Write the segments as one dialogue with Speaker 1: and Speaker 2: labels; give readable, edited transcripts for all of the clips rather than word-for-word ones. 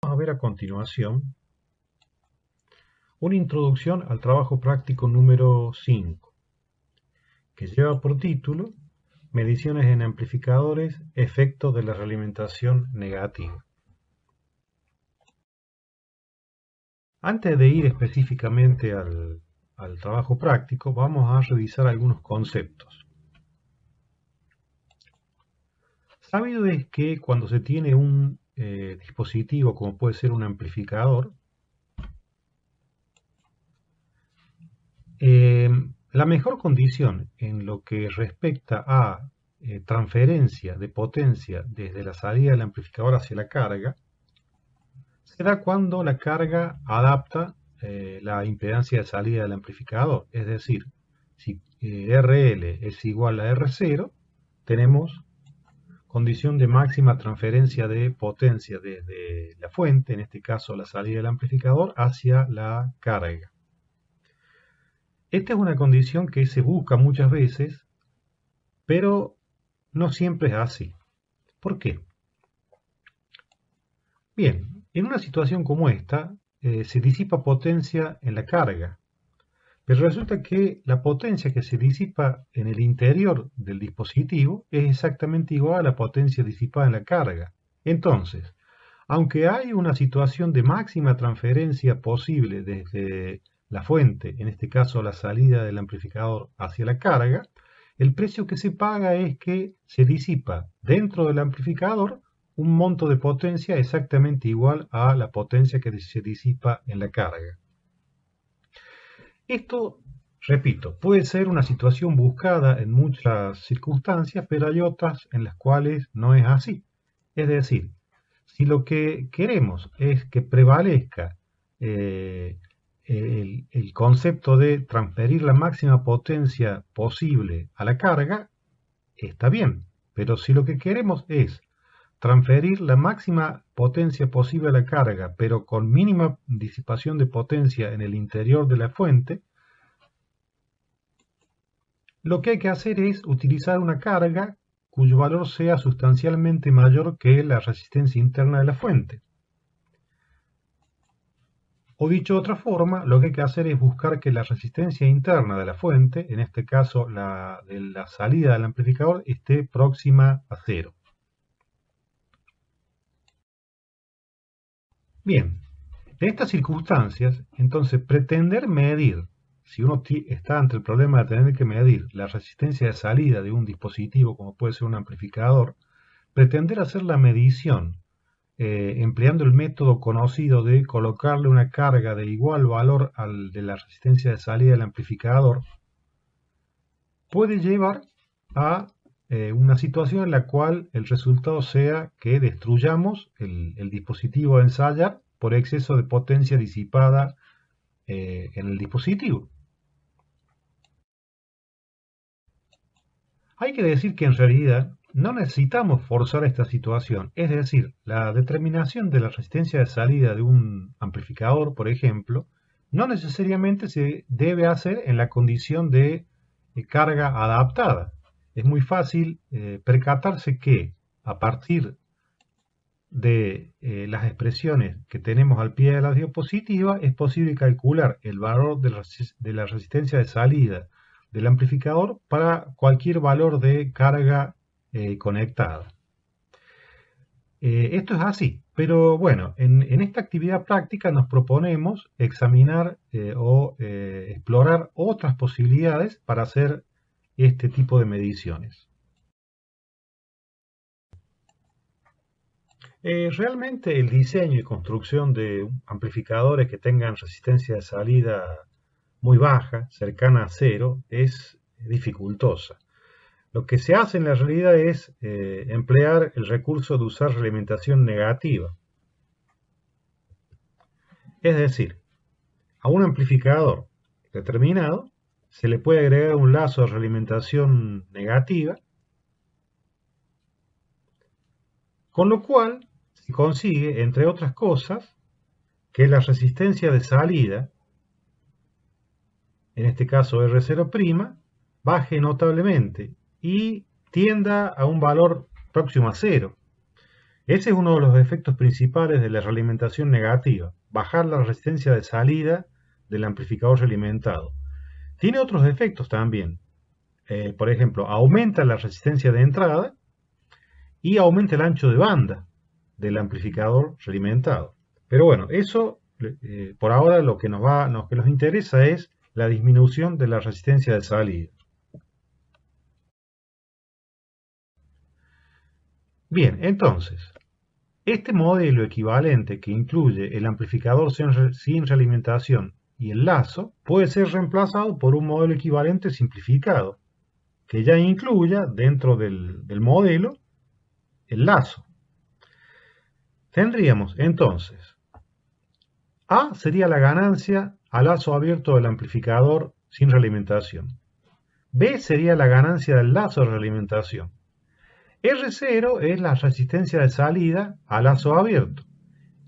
Speaker 1: Vamos a ver a continuación una introducción al trabajo práctico número 5, que lleva por título Mediciones en amplificadores, efectos de la realimentación negativa. Antes de ir específicamente al trabajo práctico, vamos a revisar algunos conceptos. Sabido es que cuando se tiene un dispositivo como puede ser un amplificador, la mejor condición en lo que respecta a transferencia de potencia desde la salida del amplificador hacia la carga se da cuando la carga adapta la impedancia de salida del amplificador. Es decir, si RL es igual a R0, tenemos condición de máxima transferencia de potencia desde la fuente, en este caso la salida del amplificador, hacia la carga. Esta es una condición que se busca muchas veces, pero no siempre es así. ¿Por qué? Bien, en una situación como esta, se disipa potencia en la carga, pero resulta que la potencia que se disipa en el interior del dispositivo es exactamente igual a la potencia disipada en la carga. Entonces, aunque hay una situación de máxima transferencia posible desde la fuente, en este caso la salida del amplificador hacia la carga, el precio que se paga es que se disipa dentro del amplificador un monto de potencia exactamente igual a la potencia que se disipa en la carga. Esto, repito, puede ser una situación buscada en muchas circunstancias, pero hay otras en las cuales no es así. Es decir, si lo que queremos es que prevalezca el concepto de transferir la máxima potencia posible a la carga, está bien. Pero si lo que queremos es transferir la máxima potencia posible a la carga, pero con mínima disipación de potencia en el interior de la fuente, lo que hay que hacer es utilizar una carga cuyo valor sea sustancialmente mayor que la resistencia interna de la fuente. O dicho de otra forma, lo que hay que hacer es buscar que la resistencia interna de la fuente, en este caso la de la salida del amplificador, esté próxima a cero. Bien, en estas circunstancias, entonces pretender medir, si uno está ante el problema de tener que medir la resistencia de salida de un dispositivo como puede ser un amplificador, pretender hacer la medición empleando el método conocido de colocarle una carga de igual valor al de la resistencia de salida del amplificador, puede llevar a una situación en la cual el resultado sea que destruyamos el dispositivo a ensayar por exceso de potencia disipada en el dispositivo. Hay que decir que en realidad no necesitamos forzar esta situación, es decir, la determinación de la resistencia de salida de un amplificador, por ejemplo, no necesariamente se debe hacer en la condición de carga adaptada. Es muy fácil percatarse que a partir de las expresiones que tenemos al pie de la diapositiva es posible calcular el valor de la resistencia de salida del amplificador para cualquier valor de carga conectada. Esto es así, pero bueno, en esta actividad práctica nos proponemos examinar o explorar otras posibilidades para hacer este tipo de mediciones. Realmente el diseño y construcción de amplificadores que tengan resistencia de salida muy baja, cercana a cero, es dificultosa. Lo que se hace en la realidad es emplear el recurso de usar realimentación negativa. Es decir, a un amplificador determinado se le puede agregar un lazo de realimentación negativa, con lo cual se consigue, entre otras cosas, que la resistencia de salida, en este caso R0', baje notablemente y tienda a un valor próximo a cero. Ese es uno de los efectos principales de la realimentación negativa, bajar la resistencia de salida del amplificador realimentado. Tiene otros efectos también. Por ejemplo, aumenta la resistencia de entrada y aumenta el ancho de banda del amplificador realimentado. Pero bueno, eso por ahora lo que nos interesa es la disminución de la resistencia de salida. Bien, entonces, este modelo equivalente que incluye el amplificador sin realimentación y el lazo puede ser reemplazado por un modelo equivalente simplificado que ya incluya dentro del modelo el lazo. Tendríamos entonces, A sería la ganancia a lazo abierto del amplificador sin realimentación. B sería la ganancia del lazo de realimentación. R0 es la resistencia de salida a lazo abierto.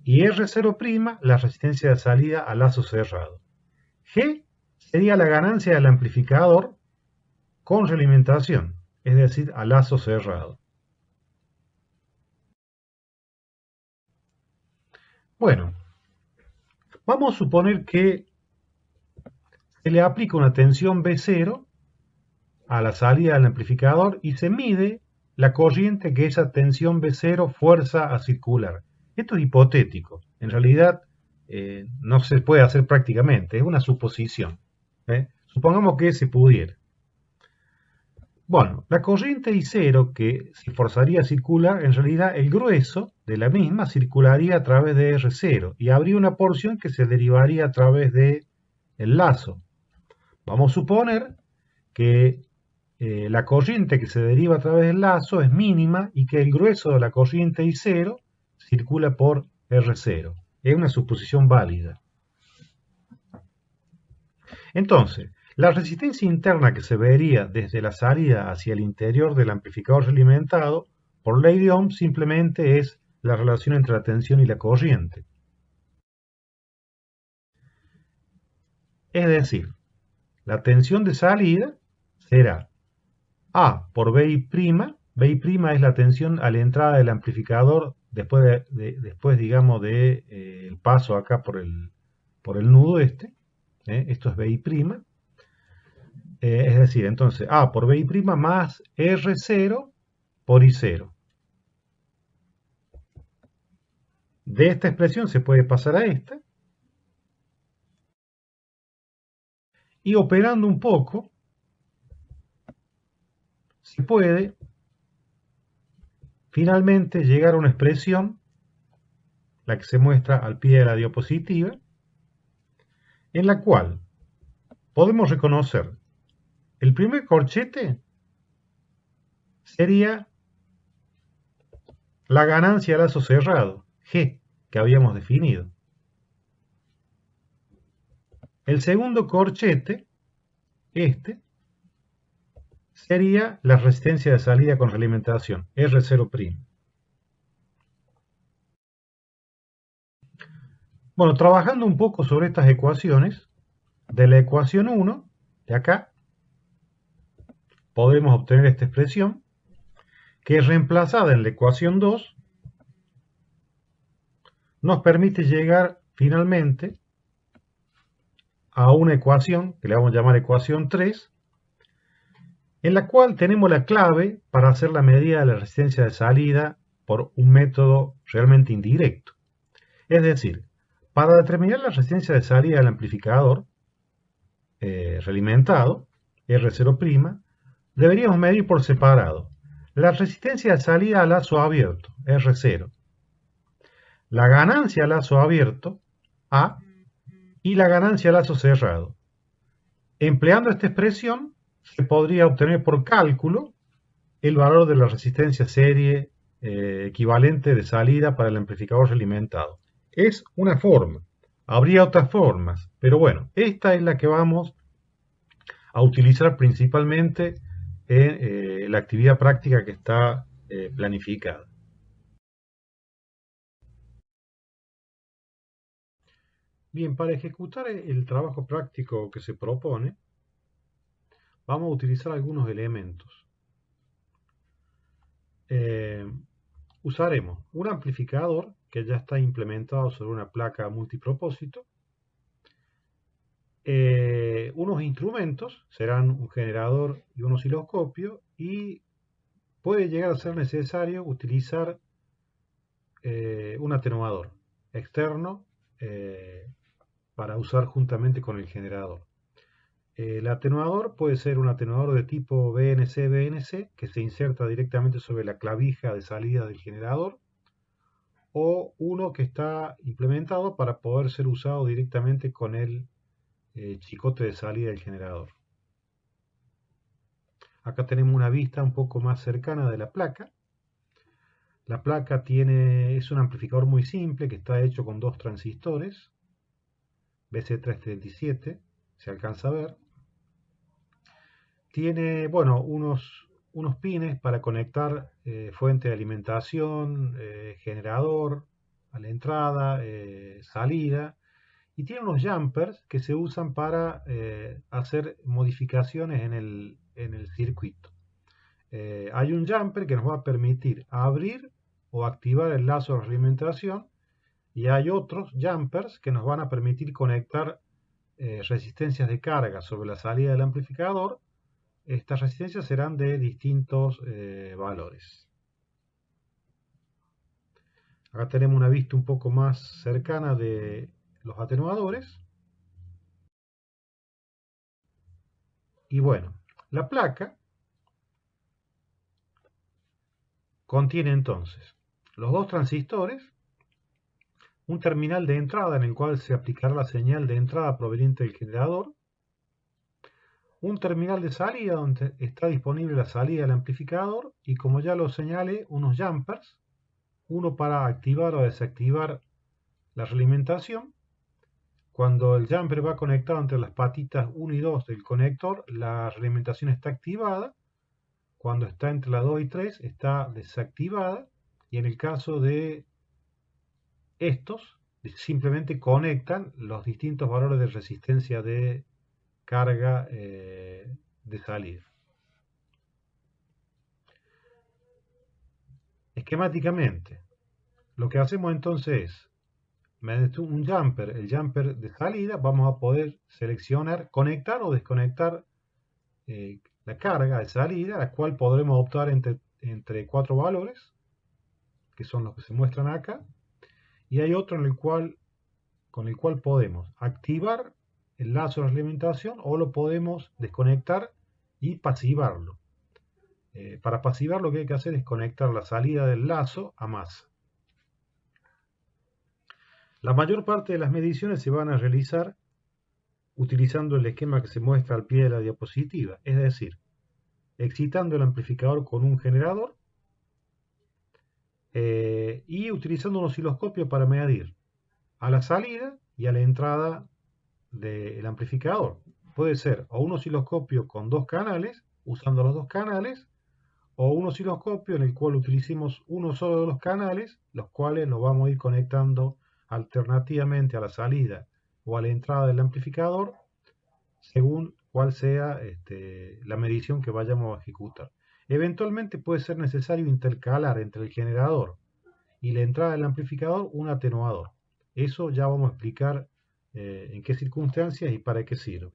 Speaker 1: Y R0' la resistencia de salida a lazo cerrado. G sería la ganancia del amplificador con realimentación, es decir, a lazo cerrado. Bueno, vamos a suponer que se le aplica una tensión B0 a la salida del amplificador y se mide la corriente que esa tensión B0 fuerza a circular. Esto es hipotético, en realidad no se puede hacer prácticamente, es una suposición. Supongamos que se pudiera. Bueno, la corriente I0 que se forzaría a circular, en realidad el grueso de la misma circularía a través de R0 y habría una porción que se derivaría a través de el lazo. Vamos a suponer que la corriente que se deriva a través del lazo es mínima y que el grueso de la corriente I0 circula por R0. Es una suposición válida. Entonces, la resistencia interna que se vería desde la salida hacia el interior del amplificador realimentado, por ley de Ohm, simplemente es la relación entre la tensión y la corriente. Es decir, la tensión de salida será A por BI'. BI' es la tensión a la entrada del amplificador después digamos, el paso acá por el nudo este. Esto es BI'. Es decir, entonces A por BI' más R0 por I0. De esta expresión se puede pasar a esta. Y operando un poco, se puede finalmente llegar a una expresión, la que se muestra al pie de la diapositiva, en la cual podemos reconocer el primer corchete sería la ganancia a lazo cerrado, G, que habíamos definido. El segundo corchete, este, sería la resistencia de salida con realimentación, R0'. Bueno, trabajando un poco sobre estas ecuaciones, de la ecuación 1, de acá, podemos obtener esta expresión, que es reemplazada en la ecuación 2, nos permite llegar finalmente a una ecuación, que le vamos a llamar ecuación 3, en la cual tenemos la clave para hacer la medida de la resistencia de salida por un método realmente indirecto. Es decir, para determinar la resistencia de salida del amplificador realimentado, R0', deberíamos medir por separado la resistencia de salida a lazo abierto, R0, la ganancia a lazo abierto, A, y la ganancia a lazo cerrado. Empleando esta expresión, se podría obtener por cálculo el valor de la resistencia serie equivalente de salida para el amplificador realimentado. Es una forma. Habría otras formas, pero bueno, esta es la que vamos a utilizar principalmente en la actividad práctica que está planificada. Bien, para ejecutar el trabajo práctico que se propone, vamos a utilizar algunos elementos. usaremos un amplificador que ya está implementado sobre una placa multipropósito, unos instrumentos, serán un generador y un osciloscopio, y puede llegar a ser necesario utilizar un atenuador externo para usar juntamente con el generador. El atenuador puede ser un atenuador de tipo BNC-BNC que se inserta directamente sobre la clavija de salida del generador, o uno que está implementado para poder ser usado directamente con el chicote de salida del generador. Acá tenemos una vista un poco más cercana de la placa. La placa es un amplificador muy simple que está hecho con dos transistores BC337, se alcanza a ver. Tiene, bueno, unos pines para conectar fuente de alimentación, generador a la entrada, salida, y tiene unos jumpers que se usan para hacer modificaciones en el circuito. Hay un jumper que nos va a permitir abrir o activar el lazo de alimentación, y hay otros jumpers que nos van a permitir conectar resistencias de carga sobre la salida del amplificador. Estas resistencias serán de distintos valores. Acá tenemos una vista un poco más cercana de los atenuadores. Y bueno, la placa contiene entonces los dos transistores, un terminal de entrada en el cual se aplicará la señal de entrada proveniente del generador, un terminal de salida donde está disponible la salida del amplificador, y como ya lo señalé, unos jumpers, uno para activar o desactivar la realimentación. Cuando el jumper va conectado entre las patitas 1 y 2 del conector, la realimentación está activada. Cuando está entre la 2 y 3 está desactivada, y en el caso de estos simplemente conectan los distintos valores de resistencia de carga de salida. Esquemáticamente, lo que hacemos entonces es, mediante un jumper, el jumper de salida, vamos a poder seleccionar, conectar o desconectar la carga de salida, la cual podremos optar entre 4 valores, que son los que se muestran acá, y hay otro con el cual podemos activar el lazo de alimentación o lo podemos desconectar y pasivarlo. Para pasivar, lo que hay que hacer es conectar la salida del lazo a masa. La mayor parte de las mediciones se van a realizar utilizando el esquema que se muestra al pie de la diapositiva, es decir, excitando el amplificador con un generador y utilizando un osciloscopio para medir a la salida y a la entrada del amplificador. Puede ser o un osciloscopio con dos canales, usando los dos canales, o un osciloscopio en el cual utilicemos uno solo de los canales, los cuales los vamos a ir conectando alternativamente a la salida o a la entrada del amplificador, según cuál sea la medición que vayamos a ejecutar. Eventualmente puede ser necesario intercalar entre el generador y la entrada del amplificador un atenuador. Eso ya vamos a explicar en qué circunstancias y para qué sirve.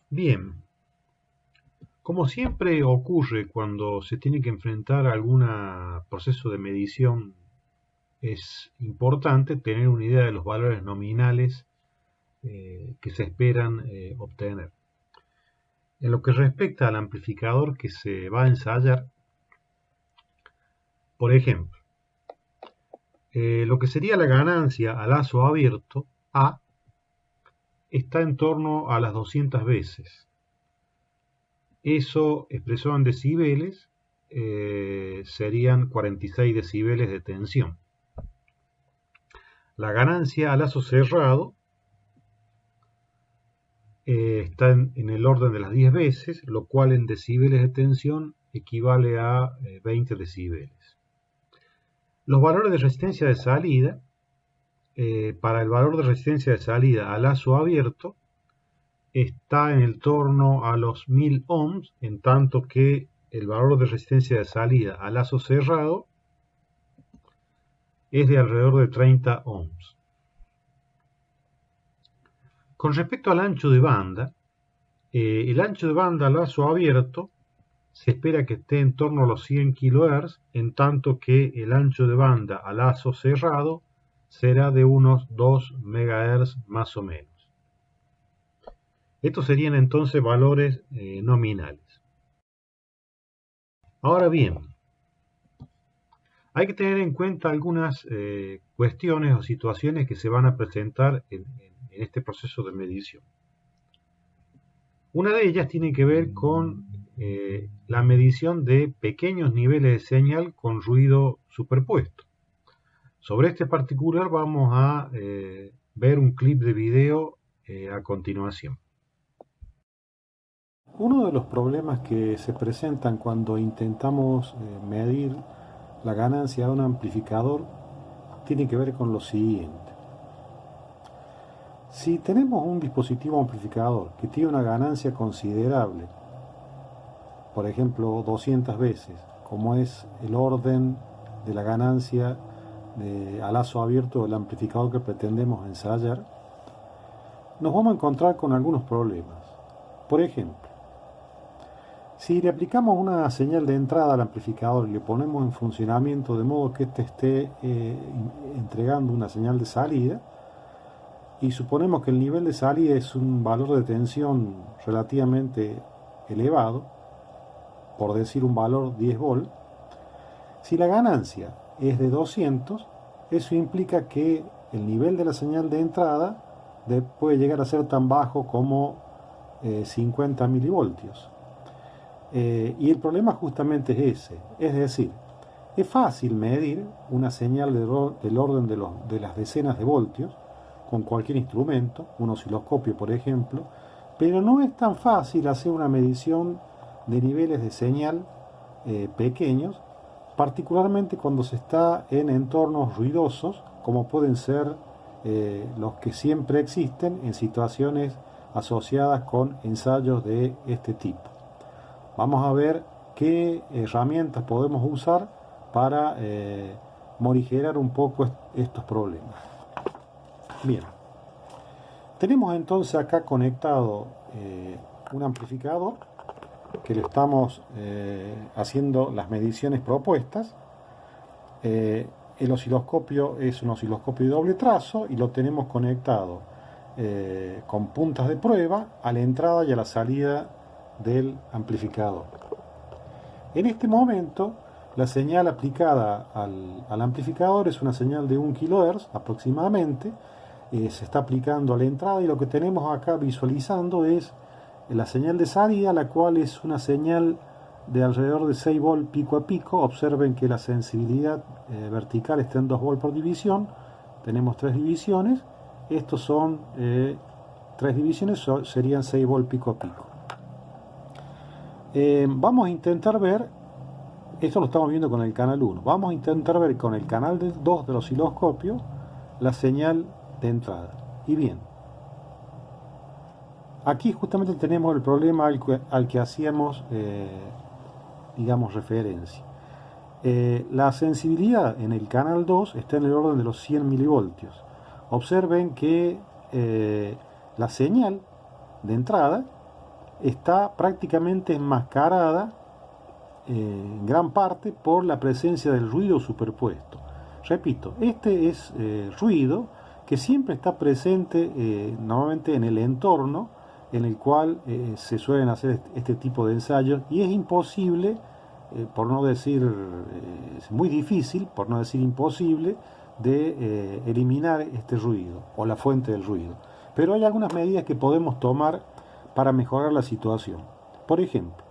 Speaker 1: Bien, como siempre ocurre cuando se tiene que enfrentar a algún proceso de medición, es importante tener una idea de los valores nominales que se esperan obtener. En lo que respecta al amplificador que se va a ensayar, por ejemplo, lo que sería la ganancia a lazo abierto, A, está en torno a las 200 veces. Eso, expresado en decibeles, serían 46 decibeles de tensión. La ganancia a lazo cerrado está en el orden de las 10 veces, lo cual en decibeles de tensión equivale a 20 decibeles. Los valores de resistencia de salida, para el valor de resistencia de salida a lazo abierto, está en el torno a los 1000 ohms, en tanto que el valor de resistencia de salida a lazo cerrado es de alrededor de 30 ohms. Con respecto al ancho de banda, el ancho de banda a lazo abierto se espera que esté en torno a los 100 kHz, en tanto que el ancho de banda a lazo cerrado será de unos 2 MHz más o menos. Estos serían entonces valores nominales. Ahora bien, hay que tener en cuenta algunas cuestiones o situaciones que se van a presentar en este proceso de medición. Una de ellas tiene que ver con la medición de pequeños niveles de señal con ruido superpuesto. Sobre este particular vamos a ver un clip de video a continuación.
Speaker 2: Uno de los problemas que se presentan cuando intentamos medir la ganancia de un amplificador tiene que ver con lo siguiente. Si tenemos un dispositivo amplificador que tiene una ganancia considerable, por ejemplo 200 veces, como es el orden de la ganancia a lazo abierto del amplificador que pretendemos ensayar, nos vamos a encontrar con algunos problemas. Por ejemplo, si le aplicamos una señal de entrada al amplificador y le ponemos en funcionamiento de modo que éste esté entregando una señal de salida, y suponemos que el nivel de salida es un valor de tensión relativamente elevado, por decir un valor 10 volt, si la ganancia es de 200, eso implica que el nivel de la señal de entrada puede llegar a ser tan bajo como 50 milivoltios. Y el problema justamente es ese, es decir, es fácil medir una señal del orden de las decenas de voltios con cualquier instrumento, un osciloscopio por ejemplo, pero no es tan fácil hacer una medición de niveles de señal pequeños, particularmente cuando se está en entornos ruidosos, como pueden ser los que siempre existen en situaciones asociadas con ensayos de este tipo. Vamos a ver qué herramientas podemos usar para morigerar un poco estos problemas. Bien, tenemos entonces acá conectado un amplificador que le estamos haciendo las mediciones propuestas. El osciloscopio es un osciloscopio de doble trazo y lo tenemos conectado con puntas de prueba a la entrada y a la salida del amplificador. En este momento la señal aplicada al amplificador es una señal de 1 kHz aproximadamente, se está aplicando a la entrada y lo que tenemos acá visualizando es la señal de salida, la cual es una señal de alrededor de 6 volt pico a pico. Observen que la sensibilidad vertical está en 2 volt por división, tenemos 3 divisiones, estos son 3 divisiones, serían 6 volt pico a pico. Vamos a intentar ver, esto lo estamos viendo con el canal 1, vamos a intentar ver con el canal 2 del osciloscopio la señal de entrada. Y bien, aquí justamente tenemos el problema al que hacíamos, digamos, referencia. La sensibilidad en el canal 2 está en el orden de los 100 milivoltios. Observen que la señal de entrada está prácticamente enmascarada en gran parte por la presencia del ruido superpuesto. Repito, este es ruido que siempre está presente normalmente en el entorno en el cual se suelen hacer este tipo de ensayos, y es imposible, por no decir, es muy difícil, por no decir imposible, de eliminar este ruido o la fuente del ruido. Pero hay algunas medidas que podemos tomar para mejorar la situación. Por ejemplo,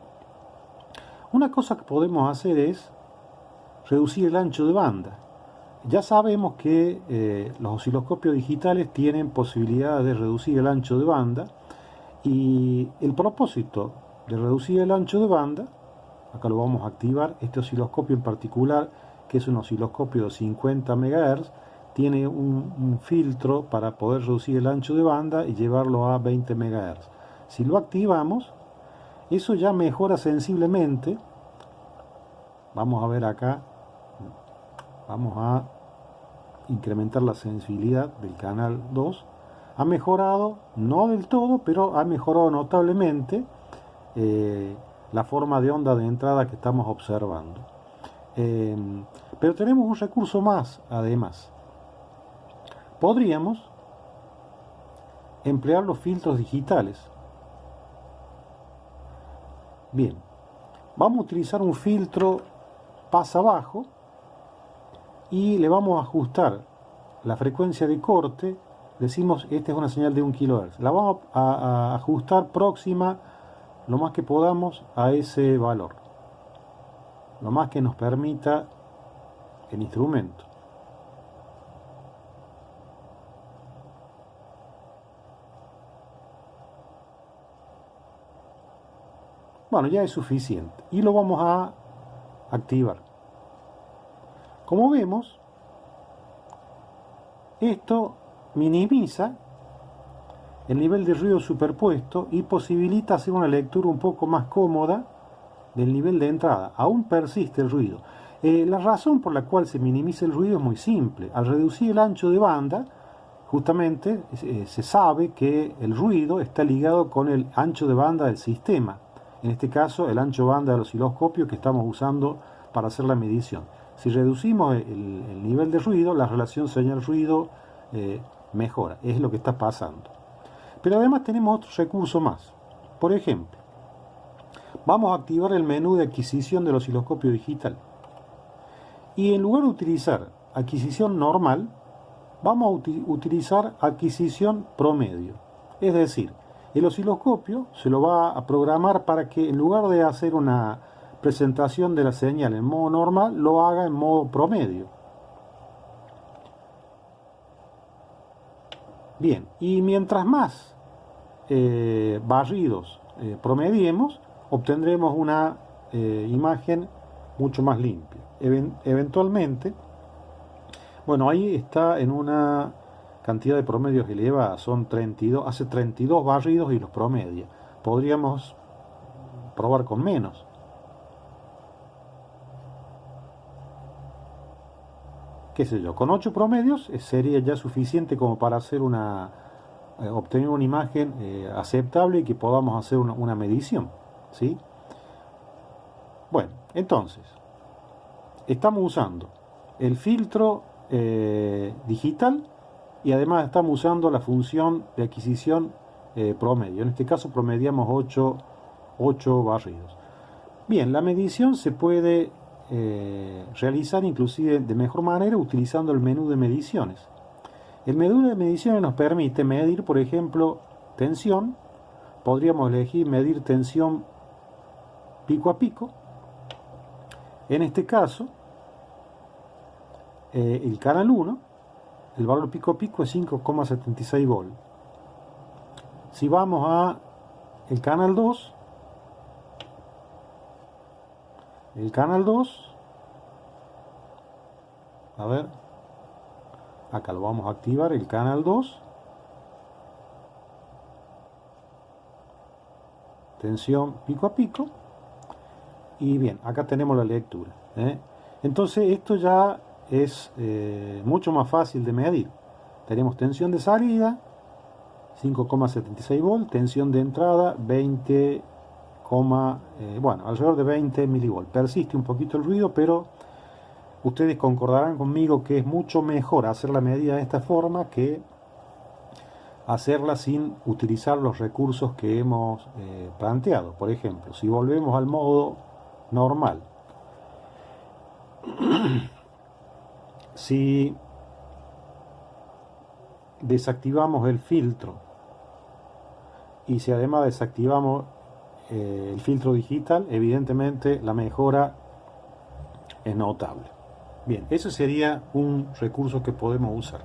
Speaker 2: una cosa que podemos hacer es reducir el ancho de banda. Ya sabemos que los osciloscopios digitales tienen posibilidad de reducir el ancho de banda, y el propósito de reducir el ancho de banda, acá lo vamos a activar, este osciloscopio en particular, que es un osciloscopio de 50 MHz, tiene un filtro para poder reducir el ancho de banda y llevarlo a 20 MHz. Si lo activamos, eso ya mejora sensiblemente vamos a ver acá, vamos a incrementar la sensibilidad del canal 2. Ha mejorado, no del todo, pero ha mejorado notablemente la forma de onda de entrada que estamos observando. Pero tenemos un recurso más, además. Podríamos emplear los filtros digitales. Bien, vamos a utilizar un filtro pasa bajo y le vamos a ajustar la frecuencia de corte. Decimos, esta es una señal de 1 kHz. La vamos a ajustar próxima lo más que podamos a ese valor, lo más que nos permita el instrumento. Bueno, ya es suficiente y lo vamos a activar. Como vemos, esto minimiza el nivel de ruido superpuesto y posibilita hacer una lectura un poco más cómoda del nivel de entrada. Aún persiste el ruido. La razón por la cual se minimiza el ruido es muy simple. Al reducir el ancho de banda, justamente se sabe que el ruido está ligado con el ancho de banda del sistema. En este caso, el ancho de banda del osciloscopio que estamos usando para hacer la medición. Si reducimos el nivel de ruido, la relación señal-ruido mejora. Es lo que está pasando. Pero además tenemos otro recurso más. Por ejemplo, vamos a activar el menú de adquisición del osciloscopio digital. Y en lugar de utilizar adquisición normal, vamos a utilizar adquisición promedio. Es decir, el osciloscopio se lo va a programar para que en lugar de hacer una presentación de la señal en modo normal, lo haga en modo promedio. Bien, y mientras más barridos promediemos, obtendremos una imagen mucho más limpia. Eventualmente, bueno, ahí está en una cantidad de promedios elevada, son 32, hace 32 barridos y los promedia. Podríamos probar con menos. Qué sé yo, con 8 promedios sería ya suficiente como para hacer obtener una imagen aceptable y que podamos hacer una medición, ¿sí? Bueno, entonces, estamos usando el filtro digital y además estamos usando la función de adquisición promedio. En este caso promediamos 8 barridos. Bien, la medición se puede realizar inclusive de mejor manera utilizando el menú de mediciones. El menú de mediciones nos permite medir, por ejemplo, tensión. Podríamos elegir medir tensión pico a pico. En este caso, el canal 1, el valor pico a pico es 5,76 volt. Si vamos a el canal 2, a ver, acá lo vamos a activar, el canal 2, tensión pico a pico, y bien, acá tenemos la lectura. Entonces esto ya es mucho más fácil de medir. Tenemos tensión de salida, 5,76 volt, tensión de entrada, 20, bueno, alrededor de 20 milivolt. Persiste un poquito el ruido, pero ustedes concordarán conmigo que es mucho mejor hacer la medida de esta forma que hacerla sin utilizar los recursos que hemos planteado. Por ejemplo, si volvemos al modo normal, si desactivamos el filtro y si además desactivamos el filtro digital, evidentemente la mejora es notable. Bien, ese sería un recurso que podemos usar.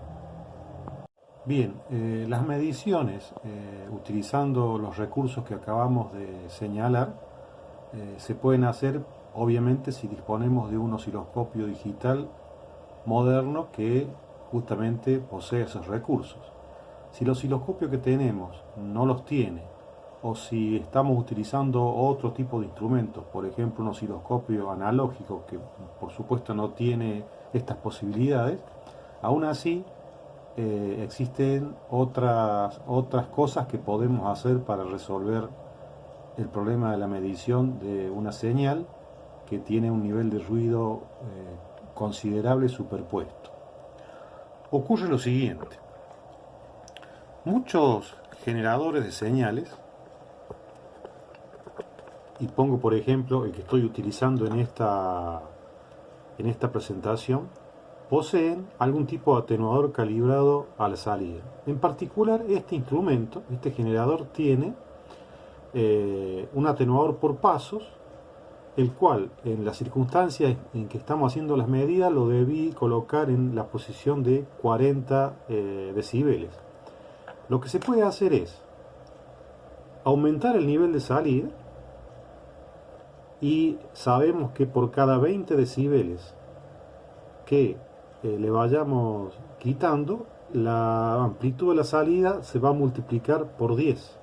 Speaker 2: Bien, las mediciones utilizando los recursos que acabamos de señalar se pueden hacer obviamente si disponemos de un osciloscopio digital moderno que justamente posee esos recursos. Si el osciloscopio que tenemos no los tiene o si estamos utilizando otro tipo de instrumentos, por ejemplo un osciloscopio analógico que por supuesto no tiene estas posibilidades, aún así existen otras cosas que podemos hacer para resolver el problema de la medición de una señal que tiene un nivel de ruido considerable superpuesto. Ocurre lo siguiente: muchos generadores de señales, y pongo por ejemplo el que estoy utilizando en esta presentación, poseen algún tipo de atenuador calibrado a la salida. En particular, este instrumento, este generador, tiene un atenuador por pasos, el cual en las circunstancias en que estamos haciendo las medidas lo debí colocar en la posición de 40 decibeles. Lo que se puede hacer es aumentar el nivel de salida, y sabemos que por cada 20 decibeles que le vayamos quitando, la amplitud de la salida se va a multiplicar por 10.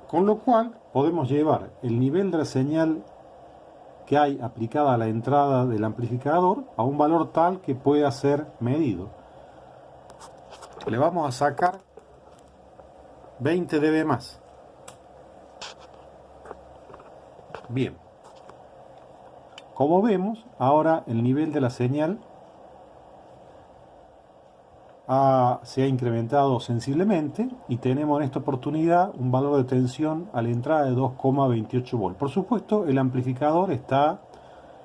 Speaker 2: Con lo cual podemos llevar el nivel de la señal que hay aplicada a la entrada del amplificador a un valor tal que pueda ser medido. Le vamos a sacar 20 dB más. Bien. Como vemos, ahora el nivel de la señal se ha incrementado sensiblemente y tenemos en esta oportunidad un valor de tensión a la entrada de 2,28 volts. Por supuesto, el amplificador está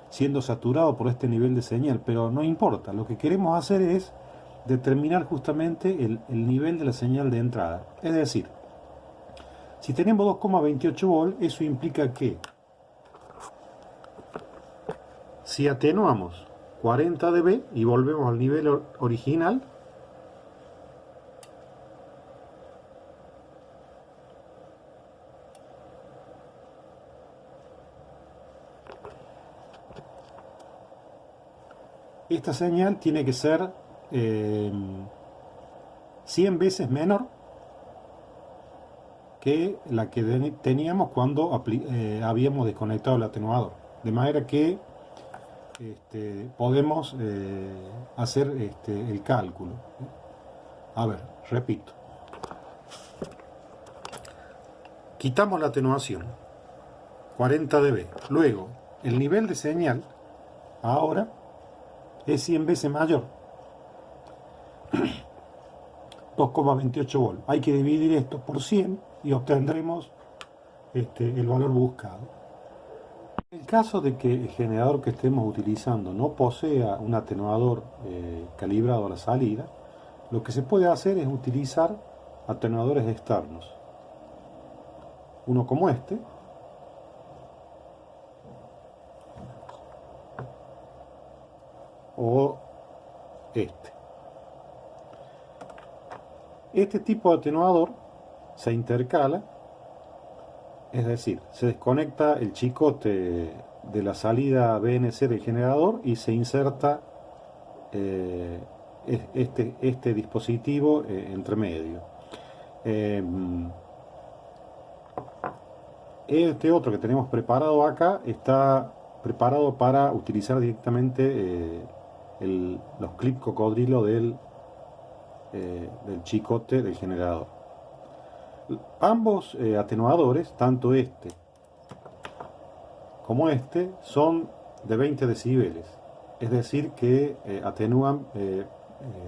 Speaker 2: siendo saturado por este nivel de señal, pero no importa. Lo que queremos hacer es determinar justamente el nivel de la señal de entrada. Es decir, si tenemos 2,28 volts, eso implica que si atenuamos 40 dB y volvemos al nivel original, esta señal tiene que ser 100 veces menor que la que teníamos cuando habíamos desconectado el atenuador. De manera que podemos hacer el cálculo. A ver, repito. Quitamos la atenuación, 40 dB. Luego, el nivel de señal ahora es 100 veces mayor, 2,28 volts. Hay que dividir esto por 100 y obtendremos el valor buscado. En el caso de que el generador que estemos utilizando no posea un atenuador calibrado a la salida, lo que se puede hacer es utilizar atenuadores externos. Uno como este, o este. Este tipo de atenuador se intercala, es decir, se desconecta el chicote de la salida BNC del generador y se inserta este dispositivo entre medio. Este otro que tenemos preparado acá está preparado para utilizar directamente los clips cocodrilo del chicote del generador. Ambos atenuadores, tanto este como este, son de 20 decibeles, es decir que atenúan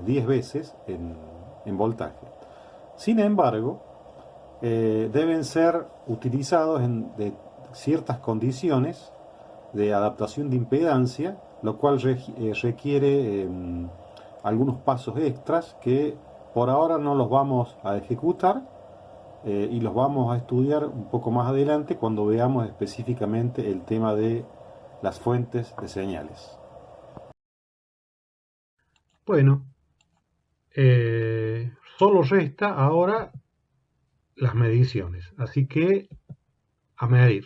Speaker 2: 10 veces en voltaje. Sin embargo, deben ser utilizados en ciertas condiciones de adaptación de impedancia, lo cual requiere algunos pasos extras que por ahora no los vamos a ejecutar y los vamos a estudiar un poco más adelante cuando veamos específicamente el tema de las fuentes de señales.
Speaker 1: Bueno, solo resta ahora las mediciones, así que a medir.